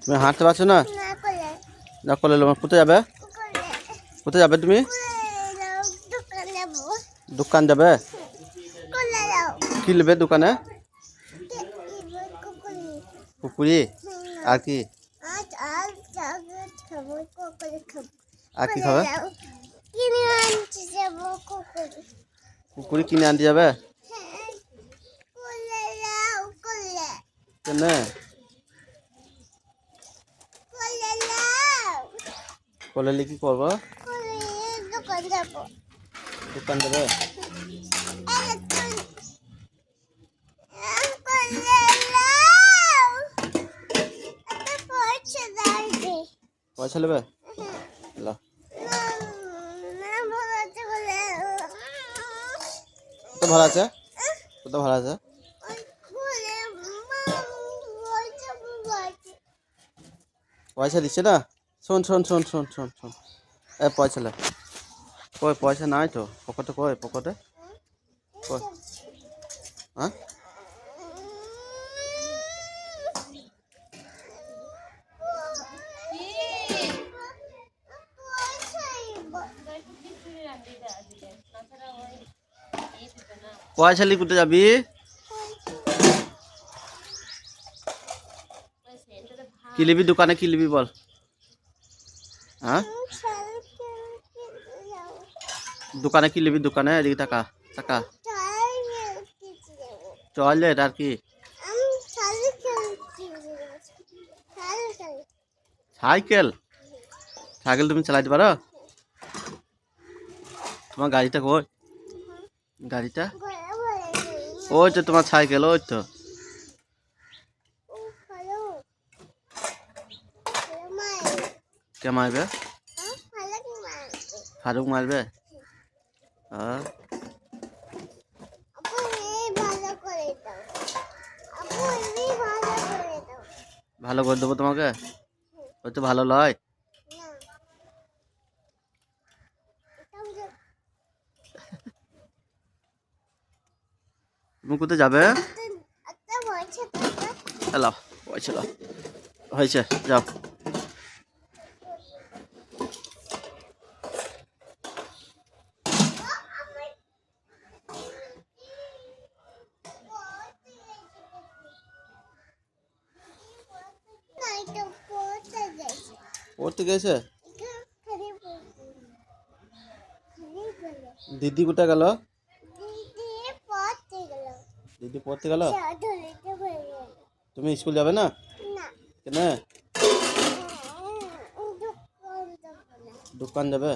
তুমি হাঁটতে পারছো না? না করলে কোথায় যাবে? কোথায় যাবে তুমি? দোকান যাবে? কি নেবে দোকানে? কুকুরি আর কি? আর কি খাবে? কুকুরি কিনে আনতে যাবে? কেন? করলে কি করবো? দোকান যাবে? পয়সা নেবে? কত ভাড়া আছে? কত ভাড়া আছে? পয়সা দিচ্ছে না? শোন শোন শোন শোন শোন শোন পয়সা লে। কই পয়সা নাই তো পকেটে, কই পকেটে কই? হ্যাঁ পয়সা লি কোথায় যাবি? কি নিবি দোকানে, কি নিবি বল? হ্যাঁ দোকানে কি নিবি? দোকানে এদিকে টাকা টাকা টয়লেট আর কি? সাইকেল? সাইকেল তুমি চালাইতে পারো? তোমার গাড়িটা কই? গাড়িটা ওই তো তোমার সাইকেল, ওই তো। কে মারবে? ফারুক মারবে? হ্যাঁ ভালো করে দেবো তোমাকে? ওই তো ভালো লয়। তুমি কোথায় যাবে? হ্যালো পয়সা দাও, হয়েছে যাও। পড়তে গেছে? দিদি কোথায় গেল? দিদি পড়তে গেল? তুমি স্কুল যাবে না? কেন? দোকান যাবে?